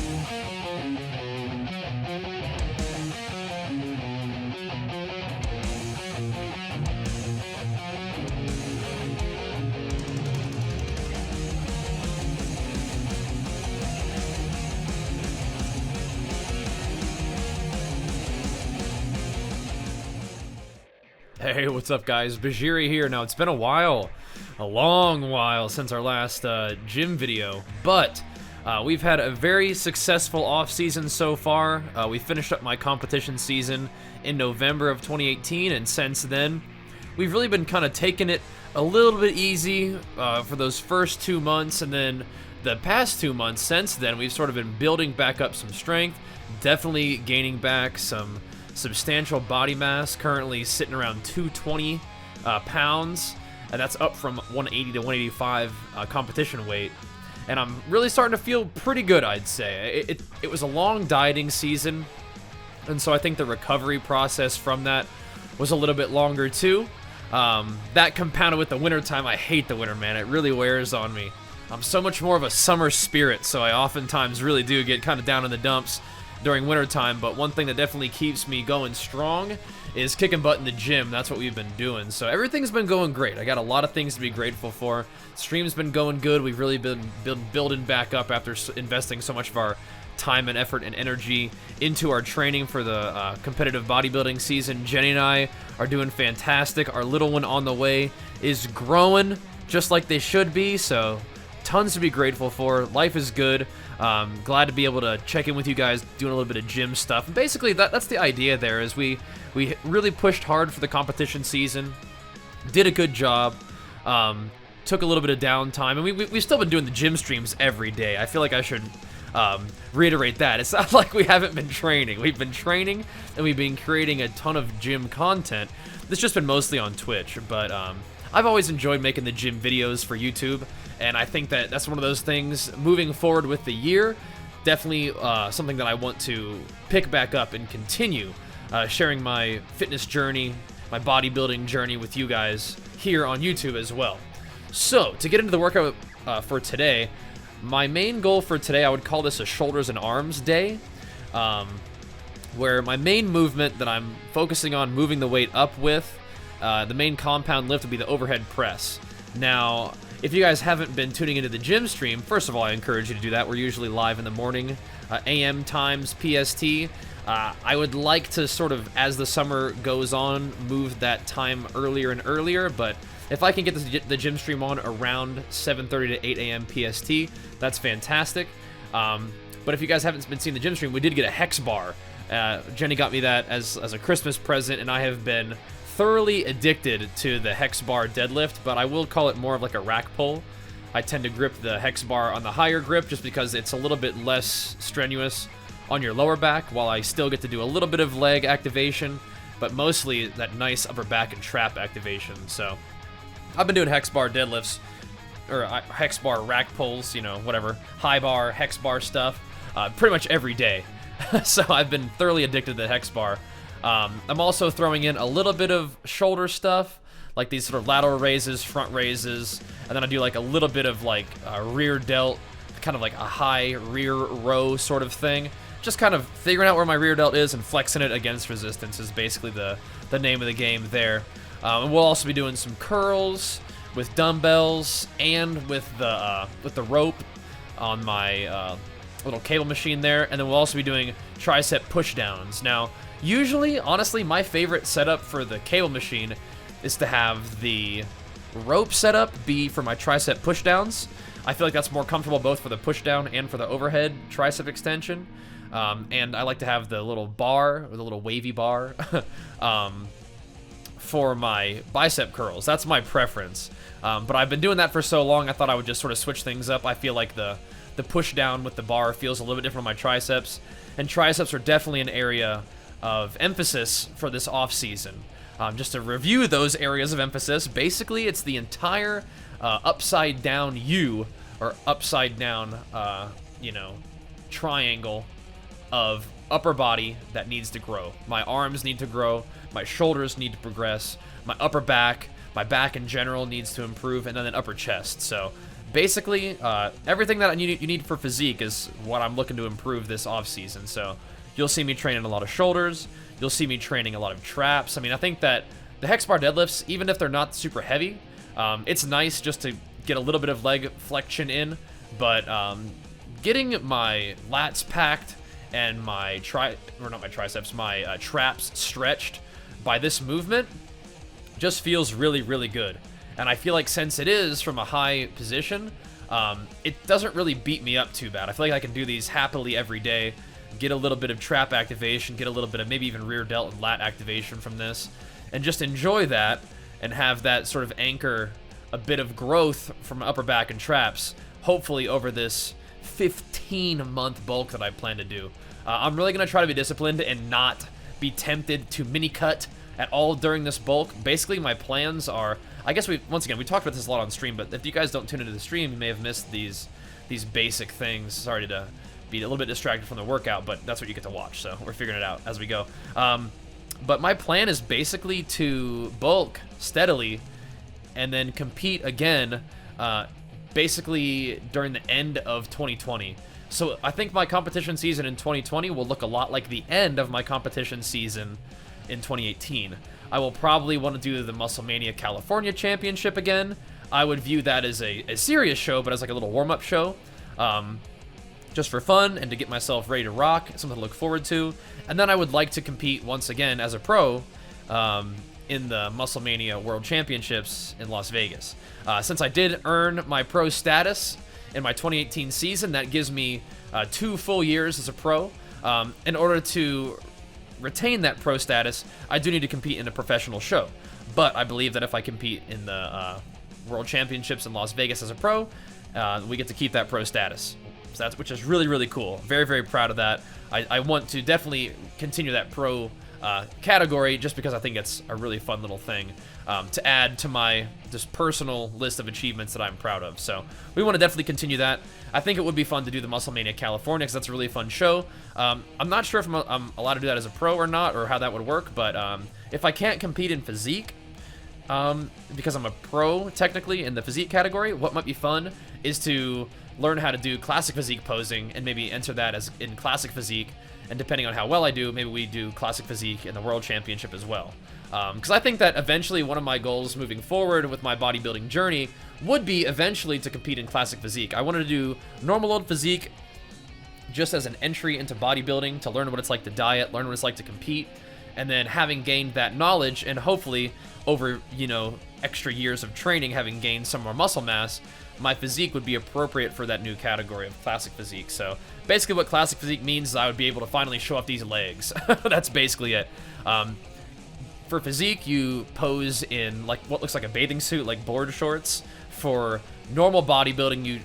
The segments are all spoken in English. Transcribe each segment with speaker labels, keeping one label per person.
Speaker 1: Hey, what's up guys? Bajheera here. Now, it's been a while, a long while since our last gym video, but we've had a very successful off-season so far. We finished up my competition season in November of 2018, and since then, we've really been kind of taking it a little bit easy for those first 2 months, and then the past 2 months since then, we've sort of been building back up some strength, definitely gaining back some substantial body mass, currently sitting around 220 pounds, and that's up from 180 to 185 competition weight, and I'm really starting to feel pretty good, I'd say. It was a long dieting season, and so I think the recovery process from that was a little bit longer too. That compounded with the winter time. I hate the winter, man. It really wears on me. I'm so much more of a summer spirit, so I oftentimes really do get kind of down in the dumps during winter time, but one thing that definitely keeps me going strong is kicking butt in the gym. That's what we've been doing, so everything's been going great. I got a lot of things to be grateful for. Stream's been going good. We've really been building back up after investing so much of our time and effort and energy into our training for the competitive bodybuilding season. Jenny and I are doing fantastic. Our little one on the way is growing just like they should be, so tons to be grateful for. Life is good. Glad to be able to check in with you guys, doing a little bit of gym stuff. And basically, that's the idea there, is we really pushed hard for the competition season, did a good job, took a little bit of downtime, and we've still been doing the gym streams every day. I feel like I should reiterate that. It's not like we haven't been training. We've been training, and we've been creating a ton of gym content. It's just been mostly on Twitch, but I've always enjoyed making the gym videos for YouTube, and I think that that's one of those things moving forward with the year. Definitely something that I want to pick back up and continue sharing my fitness journey, my bodybuilding journey with you guys here on YouTube as well. So, to get into the workout for today, my main goal for today, I would call this a shoulders and arms day, where my main movement that I'm focusing on moving the weight up with, the main compound lift would be the overhead press. Now, if you guys haven't been tuning into the gym stream, first of all, I encourage you to do that. We're usually live in the morning, AM times PST. I would like to sort of, as the summer goes on, move that time earlier and earlier, but if I can get the gym stream on around 7:30 to 8 AM PST, that's fantastic. But if you guys haven't been seeing the gym stream, we did get a hex bar. Jenny got me that as a Christmas present, and I have been thoroughly addicted to the hex bar deadlift, but I will call it more of like a rack pull. I tend to grip the hex bar on the higher grip just because it's a little bit less strenuous on your lower back, while I still get to do a little bit of leg activation, but mostly that nice upper back and trap activation. So I've been doing hex bar deadlifts, or hex bar rack pulls, you know, whatever, high bar, hex bar stuff, pretty much every day. So I've been thoroughly addicted to the hex bar. I'm also throwing in a little bit of shoulder stuff, like these sort of lateral raises, front raises, and then I do like a little bit of like rear delt, kind of like a high rear row sort of thing. Just kind of figuring out where my rear delt is and flexing it against resistance is basically the name of the game there. And we'll also be doing some curls with dumbbells and with the rope on my little cable machine there, and then we'll also be doing tricep pushdowns. Now, usually, honestly, my favorite setup for the cable machine is to have the rope setup be for my tricep pushdowns. I feel like that's more comfortable both for the pushdown and for the overhead tricep extension. And I like to have the little bar, or the little wavy bar, for my bicep curls. That's my preference. But I've been doing that for so long, I thought I would just sort of switch things up. I feel like the push down with the bar feels a little bit different on my triceps, and triceps are definitely an area of emphasis for this off season. Just to review those areas of emphasis, basically it's the entire upside down U, or upside down, you know, triangle of upper body that needs to grow. My arms need to grow, my shoulders need to progress, my upper back, my back in general needs to improve, and then an upper chest. So basically, everything that you need for physique is what I'm looking to improve this off-season. So you'll see me training a lot of shoulders. You'll see me training a lot of traps. I mean, I think that the hex bar deadlifts, even if they're not super heavy, it's nice just to get a little bit of leg flexion in. But getting my lats packed and my traps stretched by this movement just feels really, really good. And I feel like since it is from a high position, it doesn't really beat me up too bad. I feel like I can do these happily every day, get a little bit of trap activation, get a little bit of maybe even rear delt and lat activation from this, and just enjoy that and have that sort of anchor a bit of growth from upper back and traps, hopefully over this 15-month bulk that I plan to do. I'm really going to try to be disciplined and not be tempted to mini cut at all during this bulk. Basically, my plans are, I guess we talked about this a lot on stream, but if you guys don't tune into the stream, you may have missed these basic things. Sorry to be a little bit distracted from the workout, but that's what you get to watch, so we're figuring it out as we go. But my plan is basically to bulk steadily and then compete again basically during the end of 2020. So I think my competition season in 2020 will look a lot like the end of my competition season in 2018. I will probably want to do the Musclemania California Championship again. I would view that as a serious show, but as like a little warm-up show, just for fun and to get myself ready to rock, something to look forward to. And then I would like to compete once again as a pro in the Musclemania World Championships in Las Vegas. Since I did earn my pro status in my 2018 season, that gives me 2 full years as a pro. In order to retain that pro status, I do need to compete in a professional show. But I believe that if I compete in the World Championships in Las Vegas as a pro, we get to keep that pro status. So which is really, really cool. Very, very proud of that. I want to definitely continue that pro category just because I think it's a really fun little thing to add to my just personal list of achievements that I'm proud of. So we want to definitely continue that. I think it would be fun to do the Musclemania California because that's a really fun show. I'm not sure if I'm allowed to do that as a pro or not, or how that would work, but if I can't compete in physique, because I'm a pro technically in the physique category, what might be fun is to learn how to do classic physique posing and maybe enter that as in classic physique, and depending on how well I do, maybe we do classic physique in the World Championship as well. Because I think that eventually one of my goals moving forward with my bodybuilding journey would be eventually to compete in classic physique. I wanted to do normal old physique just as an entry into bodybuilding, to learn what it's like to diet, learn what it's like to compete, and then having gained that knowledge and hopefully over, extra years of training, having gained some more muscle mass, my physique would be appropriate for that new category of classic physique. So basically what classic physique means is I would be able to finally show off these legs. That's basically it. For physique, you pose in like what looks like a bathing suit, like board shorts. For normal bodybuilding, you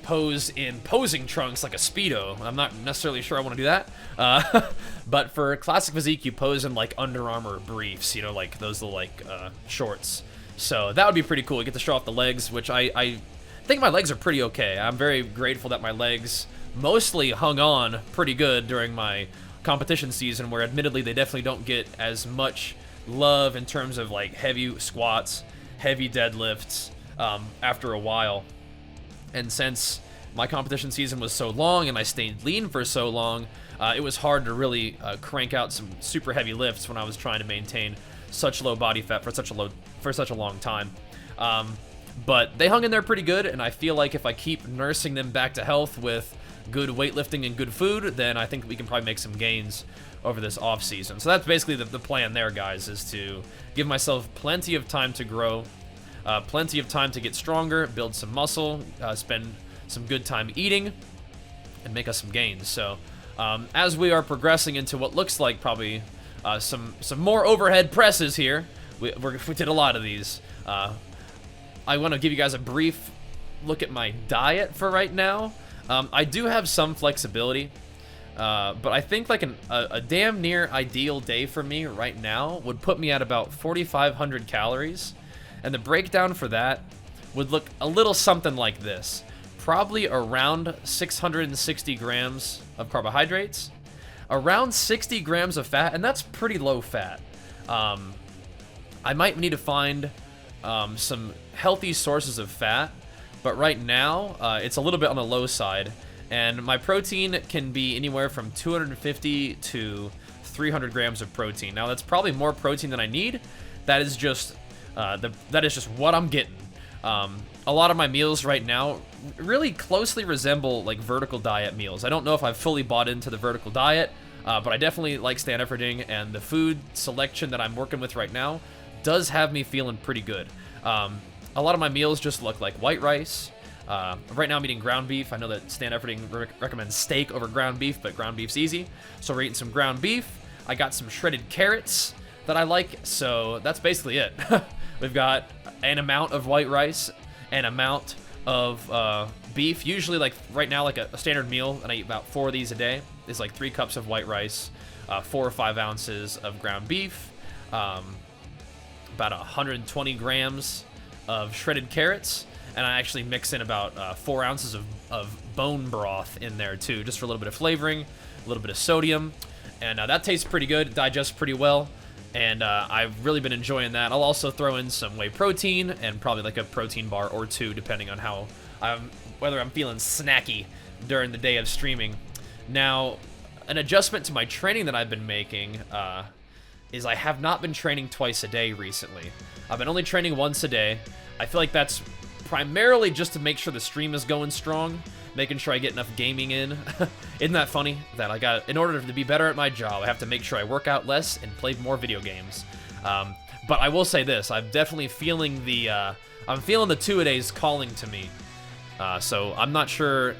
Speaker 1: pose in posing trunks like a Speedo. I'm not necessarily sure I want to do that. But for classic physique, you pose in like Under Armour briefs, like those little like shorts. So that would be pretty cool. You get to show off the legs, which I think my legs are pretty okay. I'm very grateful that my legs mostly hung on pretty good during my competition season, where admittedly they definitely don't get as much love in terms of like heavy squats, heavy deadlifts after a while. And since my competition season was so long and I stayed lean for so long, it was hard to really crank out some super heavy lifts when I was trying to maintain such low body fat for such a long time. But they hung in there pretty good, and I feel like if I keep nursing them back to health with good weightlifting and good food, then I think we can probably make some gains over this off season. So that's basically the plan there, guys, is to give myself plenty of time to grow, plenty of time to get stronger, build some muscle, spend some good time eating, and make us some gains. So as we are progressing into what looks like probably some more overhead presses here, we did a lot of these. I want to give you guys a brief look at my diet for right now. I do have some flexibility, but I think like a damn near ideal day for me right now would put me at about 4,500 calories, and the breakdown for that would look a little something like this. Probably around 660 grams of carbohydrates, around 60 grams of fat, and that's pretty low fat. I might need to find some healthy sources of fat but right now it's a little bit on the low side, and my protein can be anywhere from 250 to 300 grams of protein. Now that's probably more protein than I need. That is just what I'm getting. A lot of my meals right now really closely resemble like vertical diet meals. I don't know if I've fully bought into the vertical diet, but I definitely like stand efforting, and the food selection that I'm working with right now does have me feeling pretty good. A lot of my meals just look like white rice. Right now I'm eating ground beef. I know that stand efforting recommends steak over ground beef, but ground beef's easy. So we're eating some ground beef. I got some shredded carrots that I like, so that's basically it. We've got an amount of white rice, an amount of beef. Usually, like right now, like a standard meal, and I eat about 4 of these a day, is like 3 cups of white rice, 4 or 5 ounces of ground beef, about 120 grams of shredded carrots, and I actually mix in about 4 ounces of bone broth in there too, just for a little bit of flavoring, a little bit of sodium, and that tastes pretty good. It digests pretty well. And I've really been enjoying that. I'll also throw in some whey protein and probably like a protein bar or 2, depending on whether I'm feeling snacky during the day of streaming. Now, an adjustment to my training that I've been making is I have not been training twice a day recently. I've been only training once a day. I feel like that's primarily just to make sure the stream is going strong, making sure I get enough gaming in. Isn't that funny? That in order to be better at my job, I have to make sure I work out less and play more video games. But I will say this, I'm definitely feeling the 2-a-days calling to me. So I'm not sure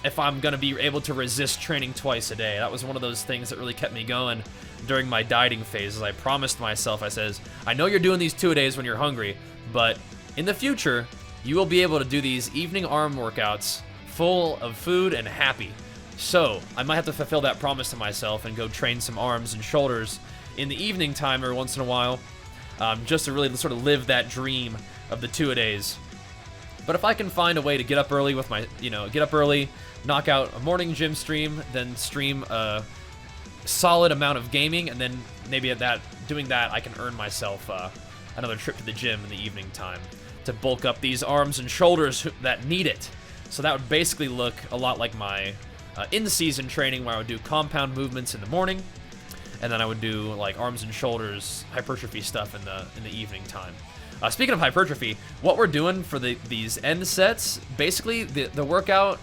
Speaker 1: if I'm gonna be able to resist training twice a day. That was one of those things that really kept me going during my dieting phase. As I promised myself, I says, I know you're doing these 2-a-days when you're hungry, but in the future, you will be able to do these evening arm workouts full of food and happy. So I might have to fulfill that promise to myself and go train some arms and shoulders in the evening time every once in a while, just to really sort of live that dream of the 2-a-days. But if I can find a way to get up early with knock out a morning gym stream, then stream a solid amount of gaming, and then maybe doing that I can earn myself another trip to the gym in the evening time to bulk up these arms and shoulders that need it. So that would basically look a lot like my in-season training, where I would do compound movements in the morning, and then I would do like arms and shoulders hypertrophy stuff in the evening time. Speaking of hypertrophy, what we're doing for these end sets, basically the workout,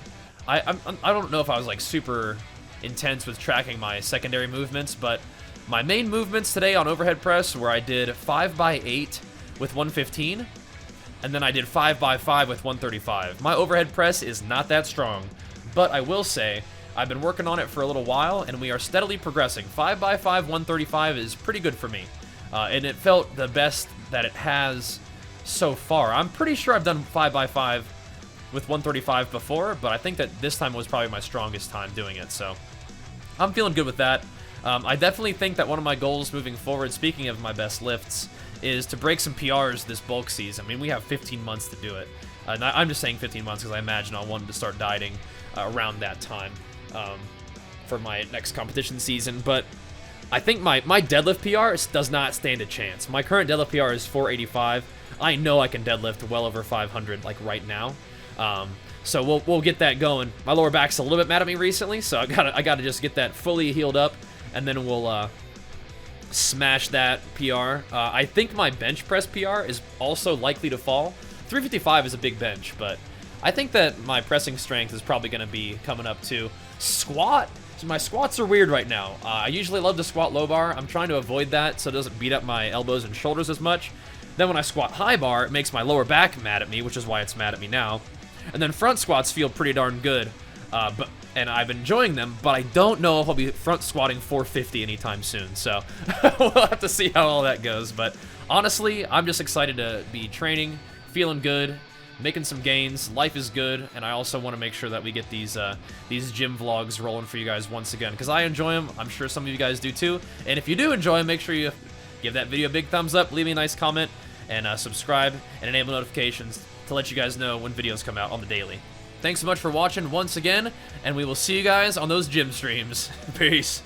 Speaker 1: I don't know if I was like super intense with tracking my secondary movements, but my main movements today on overhead press where I did 5x8 with 115, and then I did 5x5 with 135. My overhead press is not that strong, but I will say I've been working on it for a little while, and we are steadily progressing. 5x5 135 is pretty good for me, and it felt the best that it has so far. I'm pretty sure I've done 5x5 with 135 before, but I think that this time was probably my strongest time doing it, so I'm feeling good with that. I definitely think that one of my goals moving forward, speaking of my best lifts, is to break some PRs this bulk season. I mean, we have 15 months to do it. I'm just saying 15 months because I imagine I'll want to start dieting around that time for my next competition season. But I think my deadlift PR does not stand a chance. My current deadlift PR is 485. I know I can deadlift well over 500 like right now. So we'll get that going. My lower back's a little bit mad at me recently, so I gotta just get that fully healed up, and then we'll smash that PR. I think my bench press PR is also likely to fall. 355 is a big bench, but I think that my pressing strength is probably going to be coming up too. Squat. So my squats are weird right now. I usually love to squat low bar. I'm trying to avoid that so it doesn't beat up my elbows and shoulders as much. Then when I squat high bar, it makes my lower back mad at me, which is why it's mad at me now. And then front squats feel pretty darn good, and I've been enjoying them, but I don't know if I'll be front squatting 450 anytime soon, so we'll have to see how all that goes. But honestly, I'm just excited to be training, feeling good, making some gains. Life is good, and I also want to make sure that we get these gym vlogs rolling for you guys once again, because I enjoy them. I'm sure some of you guys do too, and if you do enjoy them, make sure you give that video a big thumbs up, leave me a nice comment, and subscribe and enable notifications to let you guys know when videos come out on the daily. Thanks so much for watching once again, and we will see you guys on those gym streams. Peace.